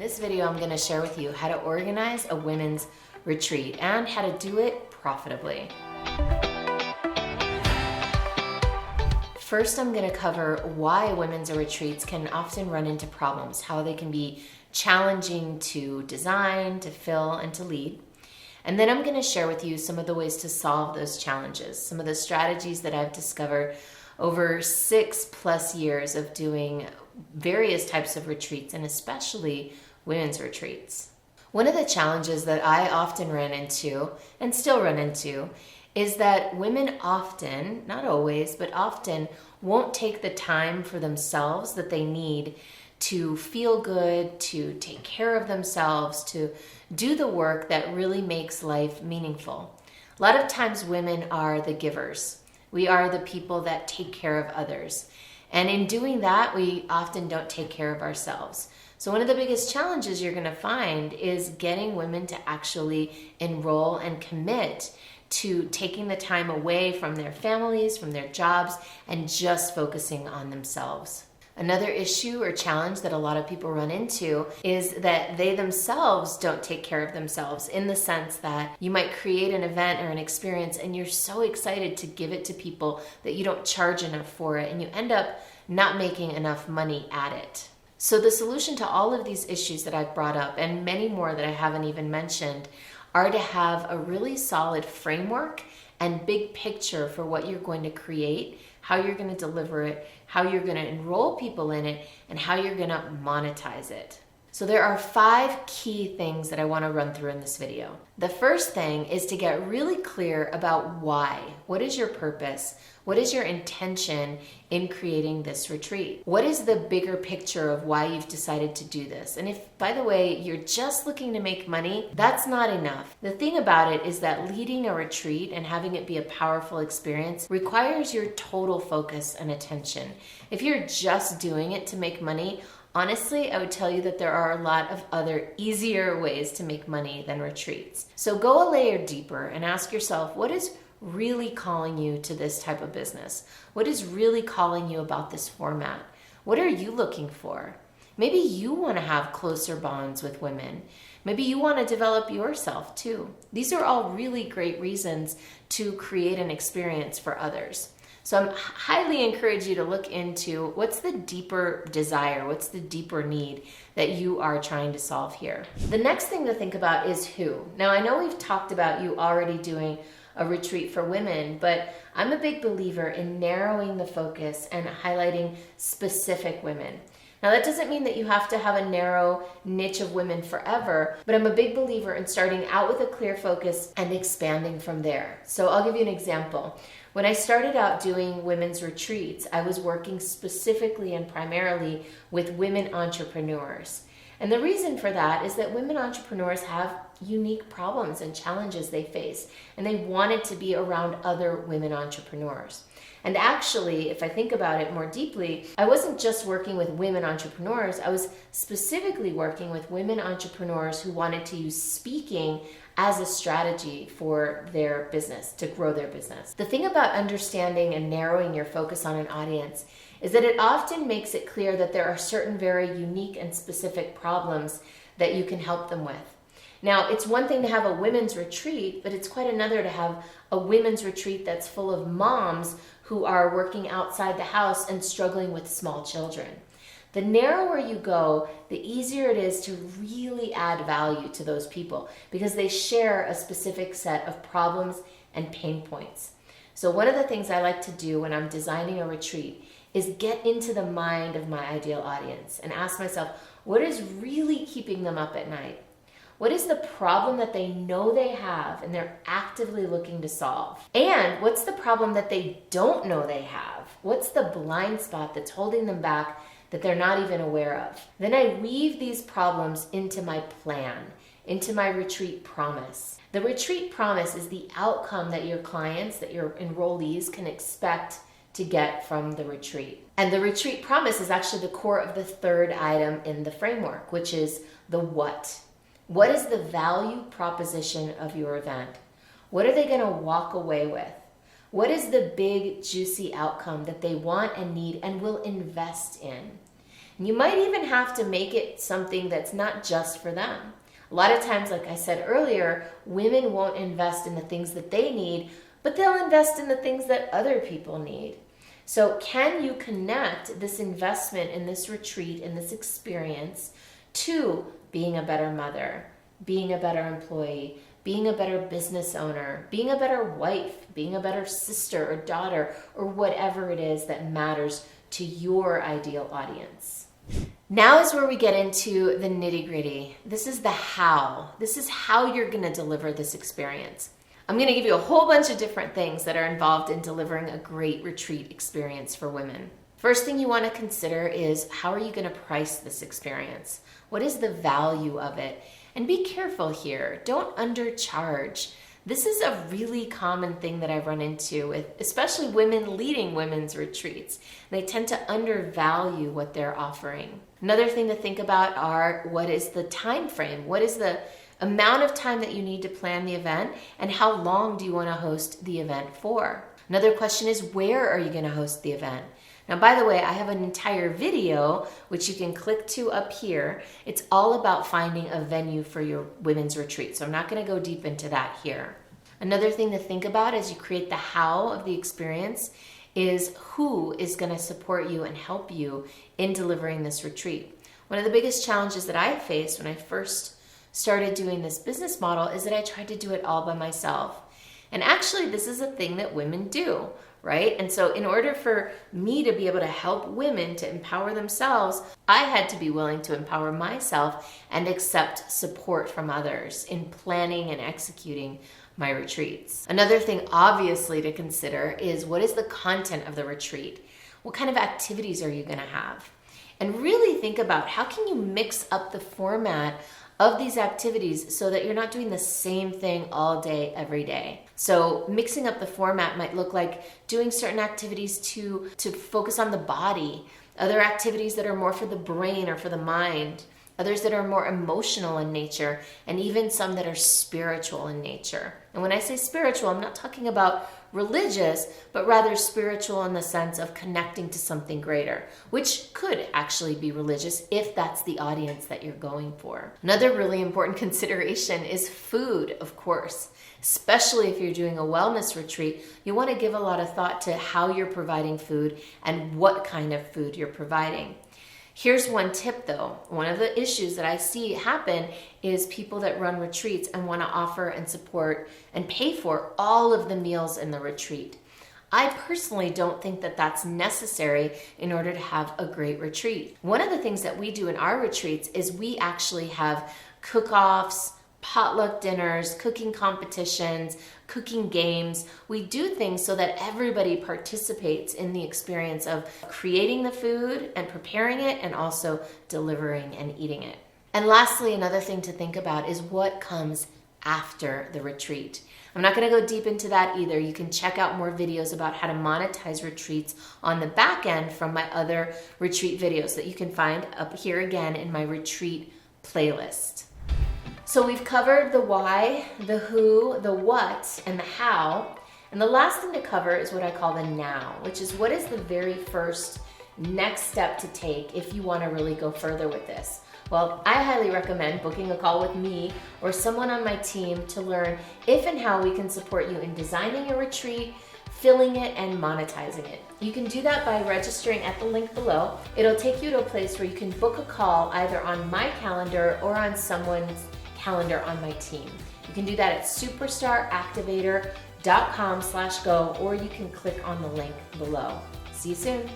This video I'm going to share with you how to organize a women's retreat and how to do it profitably. First, I'm going to cover why women's retreats can often run into problems, how they can be challenging to design, to fill, and to lead. And then I'm going to share with you some of the ways to solve those challenges, some of the strategies that I've discovered over 6+ years of doing various types of retreats, and especially women's retreats. One of the challenges that I often ran into, and still run into, is that women often, not always, but often won't take the time for themselves that they need to feel good, to take care of themselves, to do the work that really makes life meaningful. A lot of times women are the givers. We are the people that take care of others. And in doing that, we often don't take care of ourselves. So one of the biggest challenges you're going to find is getting women to actually enroll and commit to taking the time away from their families, from their jobs, and just focusing on themselves. Another issue or challenge that a lot of people run into is that they themselves don't take care of themselves, in the sense that you might create an event or an experience and you're so excited to give it to people that you don't charge enough for it, and you end up not making enough money at it. So the solution to all of these issues that I've brought up, and many more that I haven't even mentioned, are to have a really solid framework and big picture for what you're going to create, how you're going to deliver it, how you're going to enroll people in it, and how you're going to monetize it. So there are 5 key things that I want to run through in this video. The first thing is to get really clear about why. What is your purpose? What is your intention in creating this retreat? What is the bigger picture of why you've decided to do this? And if, by the way, you're just looking to make money, that's not enough. The thing about it is that leading a retreat and having it be a powerful experience requires your total focus and attention. If you're just doing it to make money, honestly, I would tell you that there are a lot of other easier ways to make money than retreats. So go a layer deeper and ask yourself, what is really calling you to this type of business? What is really calling you about this format? What are you looking for? Maybe you want to have closer bonds with women. Maybe you want to develop yourself too. These are all really great reasons to create an experience for others. So I highly encourage you to look into what's the deeper desire, what's the deeper need that you are trying to solve here. The next thing to think about is who. Now, I know we've talked about you already doing a retreat for women, but I'm a big believer in narrowing the focus and highlighting specific women. Now, that doesn't mean that you have to have a narrow niche of women forever, but I'm a big believer in starting out with a clear focus and expanding from there. So I'll give you an example. When I started out doing women's retreats, I was working specifically and primarily with women entrepreneurs. And the reason for that is that women entrepreneurs have unique problems and challenges they face, and they wanted to be around other women entrepreneurs. And actually, if I think about it more deeply, I wasn't just working with women entrepreneurs, I was specifically working with women entrepreneurs who wanted to use speaking as a strategy for their business, to grow their business. The thing about understanding and narrowing your focus on an audience is that it often makes it clear that there are certain very unique and specific problems that you can help them with. Now, it's one thing to have a women's retreat, but it's quite another to have a women's retreat that's full of moms who are working outside the house and struggling with small children. The narrower you go, the easier it is to really add value to those people because they share a specific set of problems and pain points. So one of the things I like to do when I'm designing a retreat is get into the mind of my ideal audience and ask myself, what is really keeping them up at night? What is the problem that they know they have and they're actively looking to solve? And what's the problem that they don't know they have? What's the blind spot that's holding them back that they're not even aware of? Then I weave these problems into my plan, into my retreat promise. The retreat promise is the outcome that your clients, that your enrollees can expect to get from the retreat. And the retreat promise is actually the core of the third item in the framework, which is the what. What is the value proposition of your event? What are they going to walk away with? What is the big, juicy outcome that they want and need and will invest in? And you might even have to make it something that's not just for them. A lot of times, like I said earlier, women won't invest in the things that they need, but they'll invest in the things that other people need. So can you connect this investment in this retreat, in this experience, to being a better mother, being a better employee, being a better business owner, being a better wife, being a better sister or daughter, or whatever it is that matters to your ideal audience? Now is where we get into the nitty-gritty. This is the how. This is how you're going to deliver this experience. I'm going to give you a whole bunch of different things that are involved in delivering a great retreat experience for women. First thing you want to consider is, how are you going to price this experience? What is the value of it? And be careful here. Don't undercharge. This is a really common thing that I run into with especially women leading women's retreats. They tend to undervalue what they're offering. Another thing to think about are, what is the time frame? What is the amount of time that you need to plan the event, and how long do you want to host the event for? Another question is, where are you going to host the event? Now, by the way, I have an entire video which you can click to up here. It's all about finding a venue for your women's retreat, so I'm not going to go deep into that here. Another thing to think about as you create the how of the experience is, who is going to support you and help you in delivering this retreat. One of the biggest challenges that I faced when I first started doing this business model is that I tried to do it all by myself. And actually, this is a thing that women do, right? And so in order for me to be able to help women to empower themselves, I had to be willing to empower myself and accept support from others in planning and executing my retreats. Another thing obviously to consider is, what is the content of the retreat? What kind of activities are you going to have? And really think about, how can you mix up the format of these activities so that you're not doing the same thing all day, every day. So mixing up the format might look like doing certain activities to focus on the body, other activities that are more for the brain or for the mind, others that are more emotional in nature, and even some that are spiritual in nature. And when I say spiritual, I'm not talking about religious, but rather spiritual in the sense of connecting to something greater, which could actually be religious if that's the audience that you're going for. Another really important consideration is food, of course. Especially if you're doing a wellness retreat, you want to give a lot of thought to how you're providing food and what kind of food you're providing. Here's one tip though. One of the issues that I see happen is people that run retreats and want to offer and support and pay for all of the meals in the retreat. I personally don't think that that's necessary in order to have a great retreat. One of the things that we do in our retreats is we actually have cook-offs, potluck dinners, cooking competitions, cooking games. We do things so that everybody participates in the experience of creating the food and preparing it, and also delivering and eating it. And lastly, another thing to think about is what comes after the retreat. I'm not going to go deep into that either. You can check out more videos about how to monetize retreats on the back end from my other retreat videos that you can find up here again in my retreat playlist. So we've covered the why, the who, the what, and the how. And the last thing to cover is what I call the now, which is, what is the very first next step to take if you want to really go further with this? Well, I highly recommend booking a call with me or someone on my team to learn if and how we can support you in designing your retreat, filling it, and monetizing it. You can do that by registering at the link below. It'll take you to a place where you can book a call either on my calendar or on someone's calendar on my team. You can do that at superstaractivator.com/go, or you can click on the link below. See you soon.